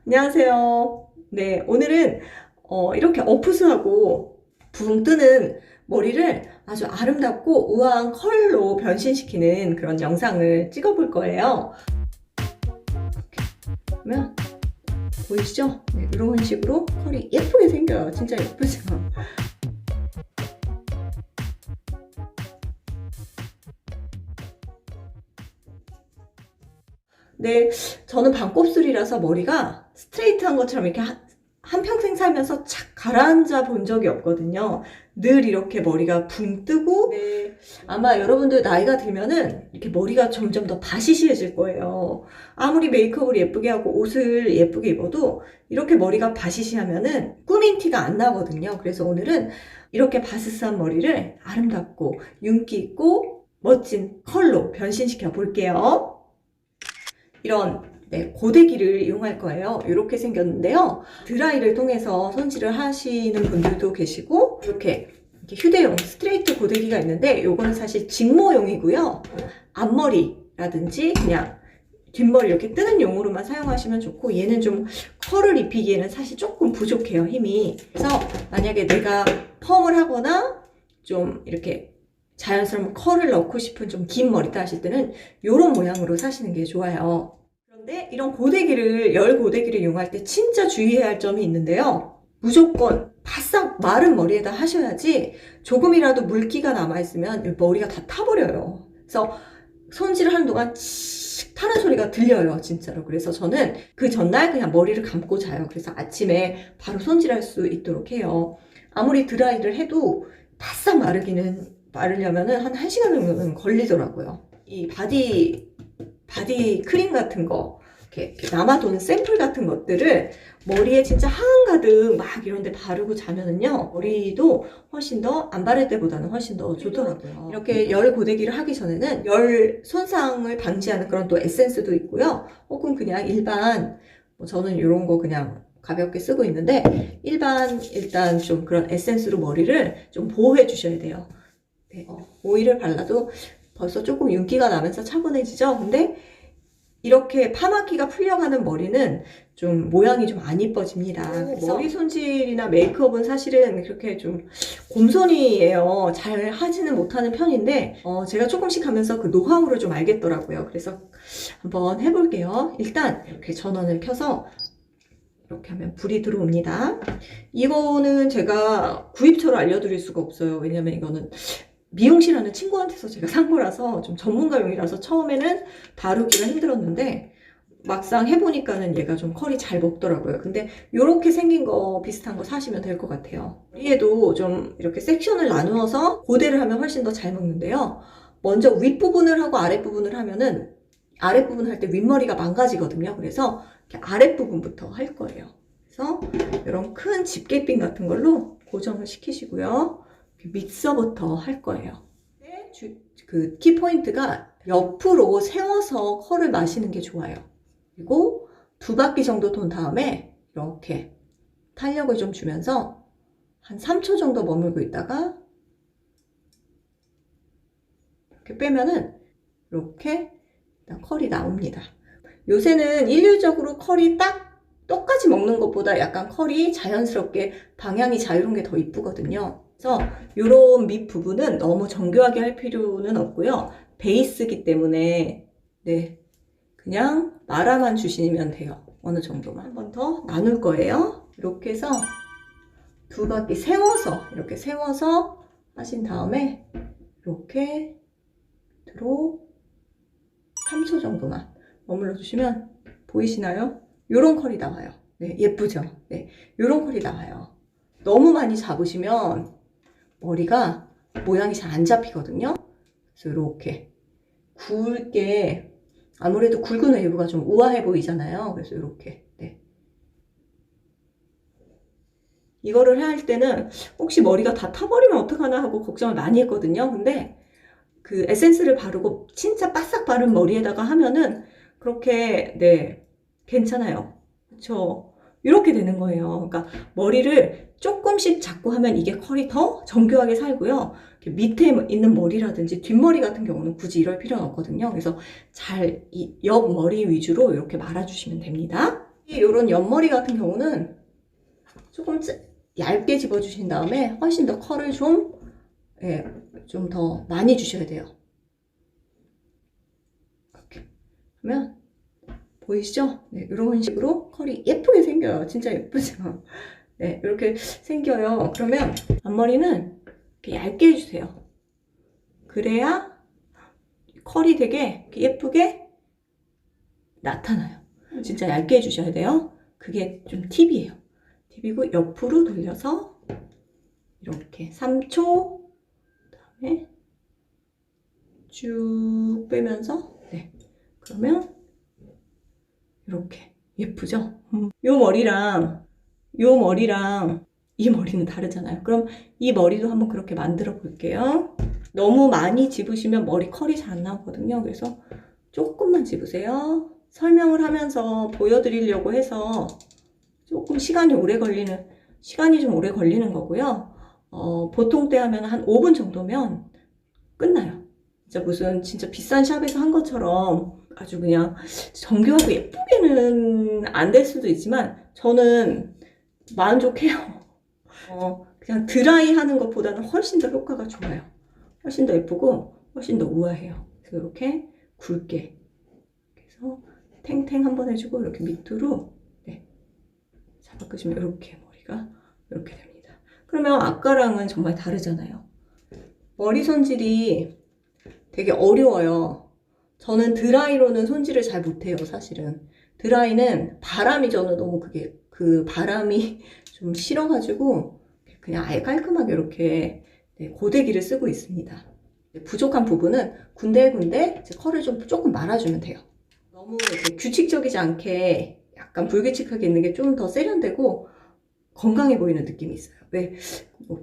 안녕하세요. 네, 오늘은 이렇게 어프스하고 붕 뜨는 머리를 아주 아름답고 우아한 컬러로 변신시키는 그런 영상을 찍어볼 거예요. 그러면 보이시죠? 네, 이런 식으로 컬이 예쁘게 생겨요. 진짜 예쁘죠? 네, 저는 반곱슬이라서 머리가 스트레이트한 것처럼 이렇게 한평생 살면서 착 가라앉아 본 적이 없거든요. 늘 이렇게 머리가 붕 뜨고, 네, 아마 여러분들 나이가 들면은 이렇게 머리가 점점 더 바시시해질 거예요. 아무리 메이크업을 예쁘게 하고 옷을 예쁘게 입어도 이렇게 머리가 바시시하면은 꾸민 티가 안 나거든요. 그래서 오늘은 이렇게 바스스한 머리를 아름답고 윤기 있고 멋진 컬러 변신시켜 볼게요. 이런 고데기를 이용할 거예요. 이렇게 생겼는데요. 드라이를 통해서 손질을 하시는 분들도 계시고 이렇게 휴대용 스트레이트 고데기가 있는데 요거는 사실 직모용이고요. 앞머리라든지 그냥 뒷머리 이렇게 뜨는 용으로만 사용하시면 좋고, 얘는 좀 컬을 입히기에는 사실 조금 부족해요, 힘이. 그래서 만약에 내가 펌을 하거나 좀 이렇게 자연스러운 컬을 넣고 싶은 좀 긴 머리다 하실 때는 이런 모양으로 사시는 게 좋아요. 그런데 이런 고데기를, 열 고데기를 이용할 때 진짜 주의해야 할 점이 있는데요. 무조건 바싹 마른 머리에다 하셔야지 조금이라도 물기가 남아있으면 머리가 다 타버려요. 그래서 손질을 하는 동안 칙 타는 소리가 들려요, 진짜로. 그래서 저는 그 전날 그냥 머리를 감고 자요. 그래서 아침에 바로 손질할 수 있도록 해요. 아무리 드라이를 해도 바싹 마르려면은 한 1시간 정도는 걸리더라고요. 이 바디 크림 같은 거, 이렇게 남아도는 샘플 같은 것들을 머리에 진짜 한가득 막 이런 데 바르고 자면은요, 머리도 훨씬 더 안 바를 때보다는 훨씬 더 좋더라고요. 이렇게 열 고데기를 하기 전에는 열 손상을 방지하는 그런 또 에센스도 있고요. 혹은 그냥 일반, 저는 이런 거 그냥 가볍게 쓰고 있는데, 일단 좀 그런 에센스로 머리를 좀 보호해 주셔야 돼요. 네, 오일을 발라도 벌써 조금 윤기가 나면서 차분해지죠? 근데 이렇게 파마기가 풀려가는 머리는 좀 모양이 좀 안 이뻐집니다. 그래서 머리 손질이나 메이크업은 사실은 그렇게 좀 곰손이에요. 잘 하지는 못하는 편인데 제가 조금씩 하면서 그 노하우를 좀 알겠더라고요. 그래서 한번 해볼게요. 일단 이렇게 전원을 켜서 이렇게 하면 불이 들어옵니다. 이거는 제가 구입처를 알려드릴 수가 없어요. 왜냐면 이거는 미용실 하는 친구한테서 제가 산 거라서 좀 전문가용이라서 처음에는 다루기가 힘들었는데 막상 해보니까는 얘가 좀 컬이 잘 먹더라고요. 근데 이렇게 생긴 거 비슷한 거 사시면 될 것 같아요. 위에도 좀 이렇게 섹션을 나누어서 고데를 하면 훨씬 더 잘 먹는데요. 먼저 윗부분을 하고 아랫부분을 하면은 아랫부분 할 때 윗머리가 망가지거든요. 그래서 이렇게 아랫부분부터 할 거예요. 그래서 이런 큰 집게핀 같은 걸로 고정을 시키시고요. 믹서부터 할 거예요. 그 키포인트가 옆으로 세워서 컬을 마시는 게 좋아요. 그리고 2바퀴 정도 돈 다음에 이렇게 탄력을 좀 주면서 한 3초 정도 머물고 있다가 이렇게 빼면은 이렇게 컬이 나옵니다. 요새는 일률적으로 컬이 딱 똑같이 먹는 것보다 약간 컬이 자연스럽게 방향이 자유로운 게 더 이쁘거든요. 그래서 이런 밑 부분은 너무 정교하게 할 필요는 없고요. 베이스기 때문에 그냥 말아만 주시면 돼요. 어느 정도만. 한 번 더 나눌 거예요. 이렇게 해서 2바퀴 이렇게 세워서 하신 다음에 이렇게 들어 3초 정도만 머물러 주시면 보이시나요? 요런 컬이 나와요. 네, 예쁘죠? 네, 요런 컬이 나와요. 너무 많이 잡으시면 머리가 모양이 잘 안 잡히거든요. 그래서 이렇게 굵게, 아무래도 굵은 웨이브가 좀 우아해 보이잖아요. 그래서 이렇게 이거를 할 때는 혹시 머리가 다 타버리면 어떡하나 하고 걱정을 많이 했거든요. 근데 그 에센스를 바르고 진짜 바싹 바른 머리에다가 하면은 그렇게 괜찮아요. 그쵸? 이렇게 되는 거예요. 그러니까 머리를 조금씩 잡고 하면 이게 컬이 더 정교하게 살고요. 밑에 있는 머리라든지 뒷머리 같은 경우는 굳이 이럴 필요는 없거든요. 그래서 잘 이 옆머리 위주로 이렇게 말아주시면 됩니다. 이런 옆머리 같은 경우는 조금 얇게 집어주신 다음에 훨씬 더 컬을 좀 더 많이 주셔야 돼요. 이렇게 그러면 보이시죠? 네, 이런 식으로 컬이 예쁘게 생겨요. 진짜 예쁘죠? 네, 이렇게 생겨요. 그러면 앞머리는 이렇게 얇게 해주세요. 그래야 컬이 되게 예쁘게 나타나요. 진짜 얇게 해주셔야 돼요. 그게 좀 팁이에요. 팁이고 옆으로 돌려서 이렇게 3초 그다음에 쭉 빼면서 네, 그러면 이렇게 예쁘죠? 요 머리랑 이 머리는 다르잖아요. 그럼 이 머리도 한번 그렇게 만들어 볼게요. 너무 많이 집으시면 머리 컬이 잘 안 나오거든요. 그래서 조금만 집으세요. 설명을 하면서 보여드리려고 해서 조금 시간이 좀 오래 걸리는 거고요. 보통 때 하면 한 5분 정도면 끝나요. 진짜 비싼 샵에서 한 것처럼 아주 그냥 정교하고 예쁘게는 안 될 수도 있지만 저는 만족해요. 그냥 드라이 하는 것보다는 훨씬 더 효과가 좋아요. 훨씬 더 예쁘고 훨씬 더 우아해요. 그래서 이렇게 굵게 그래서 탱탱 한번 해주고 이렇게 밑으로 잡아 끄시면 이렇게 머리가 이렇게 됩니다. 그러면 아까랑은 정말 다르잖아요. 머리 손질이 되게 어려워요. 저는 드라이로는 손질을 잘 못해요, 사실은. 드라이는 바람이 저는 너무 그 바람이 좀 싫어가지고 그냥 아예 깔끔하게 이렇게 고데기를 쓰고 있습니다. 부족한 부분은 군데군데 컬을 조금 말아주면 돼요. 너무 이렇게 규칙적이지 않게 약간 불규칙하게 있는 게 좀 더 세련되고 건강해 보이는 느낌이 있어요. 왜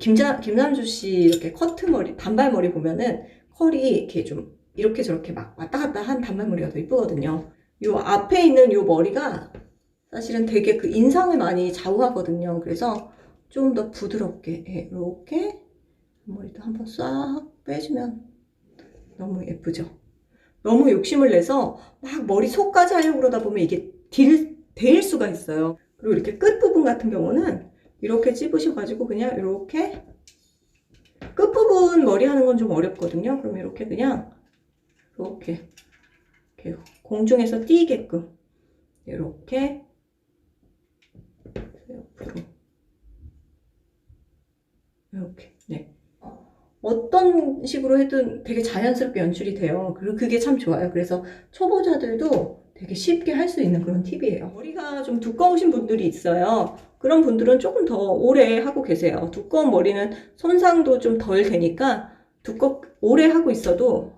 김남주 씨 이렇게 커트머리, 단발머리 보면은 컬이 이렇게 좀 이렇게 저렇게 막 왔다 갔다 한 단발머리가 더 이쁘거든요. 요 앞에 있는 요 머리가 사실은 되게 그 인상을 많이 좌우하거든요. 그래서 좀 더 부드럽게 이렇게 머리도 한번 싹 빼주면 너무 예쁘죠. 너무 욕심을 내서 막 머리 속까지 하려고 그러다 보면 이게 데일 수가 있어요. 그리고 이렇게 끝부분 같은 경우는 이렇게 찝으셔가지고 그냥 이렇게 끝부분 머리 하는 건 좀 어렵거든요. 그럼 이렇게 그냥 이렇게 공중에서 띄게끔 이렇게 옆으로 이렇게 어떤 식으로 해도 되게 자연스럽게 연출이 돼요. 그리고 그게 참 좋아요. 그래서 초보자들도 되게 쉽게 할 수 있는 그런 팁이에요. 머리가 좀 두꺼우신 분들이 있어요. 그런 분들은 조금 더 오래 하고 계세요. 두꺼운 머리는 손상도 좀 덜 되니까 오래 하고 있어도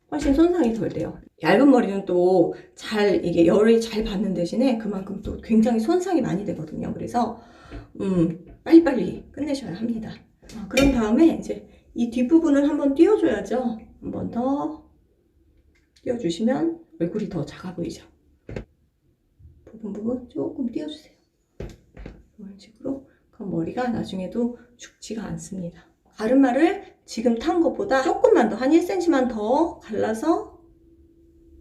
훨씬 손상이 덜 돼요. 얇은 머리는 또 이게 열이 잘 받는 대신에 그만큼 또 굉장히 손상이 많이 되거든요. 그래서 빨리빨리 끝내셔야 합니다. 그런 다음에 이제 이 뒷부분을 한번 띄워줘야죠. 한 번 더 띄워주시면 얼굴이 더 작아 보이죠. 부분 조금 띄워주세요. 이런 식으로 그럼 머리가 나중에도 죽지가 않습니다. 가르마를 지금 탄 것보다 조금만 더, 한 1cm만 더 갈라서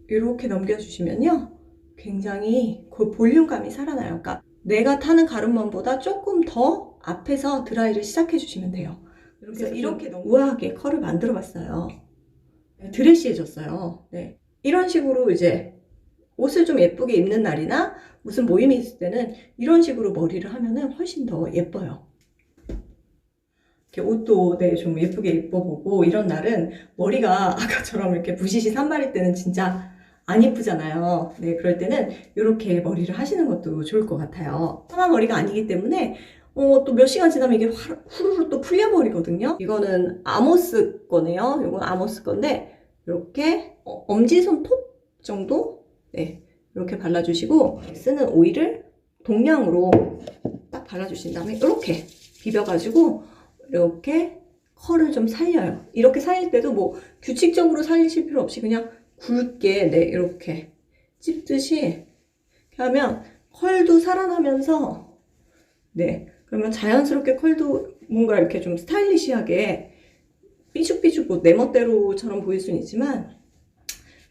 이렇게 넘겨주시면요. 굉장히 그 볼륨감이 살아나요. 그러니까 내가 타는 가르마보다 조금 더 앞에서 드라이를 시작해 주시면 돼요. 그래서 이렇게 우아하게 컬을 만들어 봤어요. 드레시해졌어요. 네. 이런 식으로 이제 옷을 좀 예쁘게 입는 날이나 무슨 모임이 있을 때는 이런 식으로 머리를 하면은 훨씬 더 예뻐요. 이렇게 옷도 좀 예쁘게 입어보고 이런 날은 머리가 아까처럼 이렇게 부시시 산발일 때는 진짜 안 예쁘잖아요. 네, 그럴 때는 이렇게 머리를 하시는 것도 좋을 것 같아요. 파마 머리가 아니기 때문에 또 몇 시간 지나면 이게 후루룩 또 풀려버리거든요. 이거는 아모스 거네요. 이건 아모스 건데 이렇게 엄지손 톱 정도 이렇게 발라주시고 쓰는 오일을 동량으로 딱 발라주신 다음에 이렇게 비벼가지고 이렇게 컬을 좀 살려요. 이렇게 살릴 때도 뭐 규칙적으로 살리실 필요 없이 그냥 굵게 이렇게 찝듯이 이렇게 하면 컬도 살아나면서 그러면 자연스럽게 컬도 뭔가 이렇게 좀 스타일리시하게 삐죽삐죽 내 멋대로처럼 보일 수는 있지만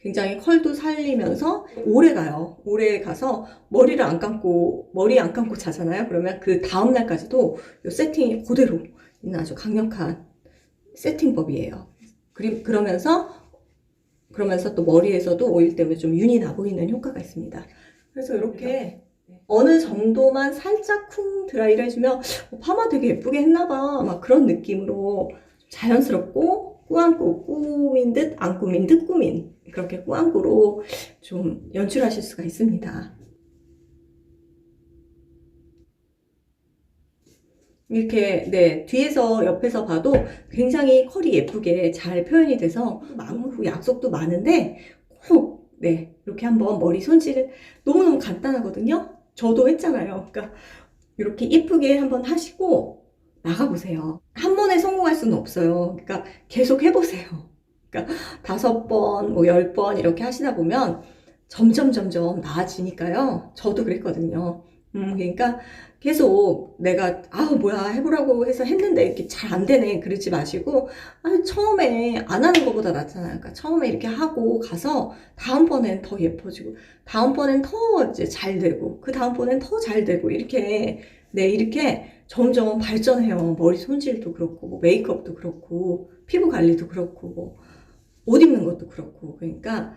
굉장히 컬도 살리면서 오래 가요. 오래 가서 머리 안 감고 자잖아요. 그러면 그 다음날까지도 이 세팅이 그대로 있는 아주 강력한 세팅법이에요. 그러면서 또 머리에서도 오일 때문에 좀 윤이 나 보이는 효과가 있습니다. 그래서 이렇게 어느 정도만 살짝 쿵 드라이를 해주면 파마 되게 예쁘게 했나봐 막 그런 느낌으로 자연스럽고 꾸안꾸 꾸민 듯 안 꾸민 듯 꾸민 그렇게 꾸안꾸로 좀 연출하실 수가 있습니다. 이렇게 뒤에서 옆에서 봐도 굉장히 컬이 예쁘게 잘 표현이 돼서 마음 약속도 많은데 꼭 이렇게 한번 머리 손질을 너무너무 간단하거든요. 저도 했잖아요. 그러니까 이렇게 이쁘게 한번 하시고 나가보세요. 한 번에 성공할 수는 없어요. 그러니까 계속 해보세요. 그러니까 5번, 10번 이렇게 하시다 보면 점점 나아지니까요. 저도 그랬거든요. 그러니까 계속 내가 뭐야 해보라고 해서 했는데 이렇게 잘 안 되네 그러지 마시고 처음에 안 하는 것보다 낫잖아요. 그러니까 처음에 이렇게 하고 가서 다음번엔 더 예뻐지고 다음번엔 더 이제 잘 되고 그 다음번엔 더 잘 되고 이렇게 이렇게 점점 발전해요. 머리 손질도 그렇고 뭐 메이크업도 그렇고 피부 관리도 그렇고 뭐 옷 입는 것도 그렇고 그러니까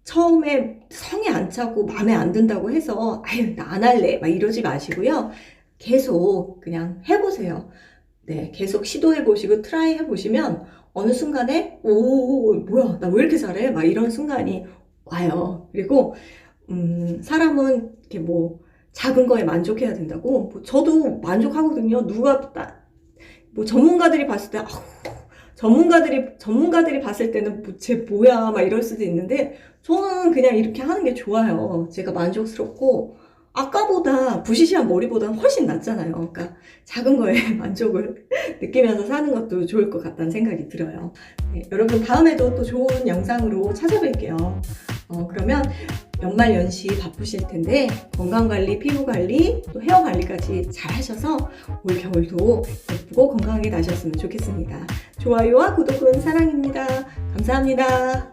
처음에 성에 안 차고 마음에 안 든다고 해서 나 안 할래 막 이러지 마시고요. 계속 그냥 해보세요. 계속 시도해 보시고 트라이 해 보시면 어느 순간에 뭐야 나 왜 이렇게 잘해 막 이런 순간이 와요. 그리고 사람은 이렇게 뭐 작은 거에 만족해야 된다고 저도 만족하거든요. 뭐 전문가들이 봤을 때 전문가들이 봤을 때는 쟤 뭐야 막 이럴 수도 있는데 저는 그냥 이렇게 하는 게 좋아요. 제가 만족스럽고 아까보다 부시시한 머리보다는 훨씬 낫잖아요. 그러니까 작은 거에 만족을 느끼면서 사는 것도 좋을 것 같다는 생각이 들어요. 여러분 다음에도 또 좋은 영상으로 찾아뵐게요. 그러면 연말연시 바쁘실 텐데 건강관리, 피부관리, 또 헤어관리까지 잘 하셔서 올 겨울도 예쁘고 건강하게 나셨으면 좋겠습니다. 좋아요와 구독은 사랑입니다. 감사합니다.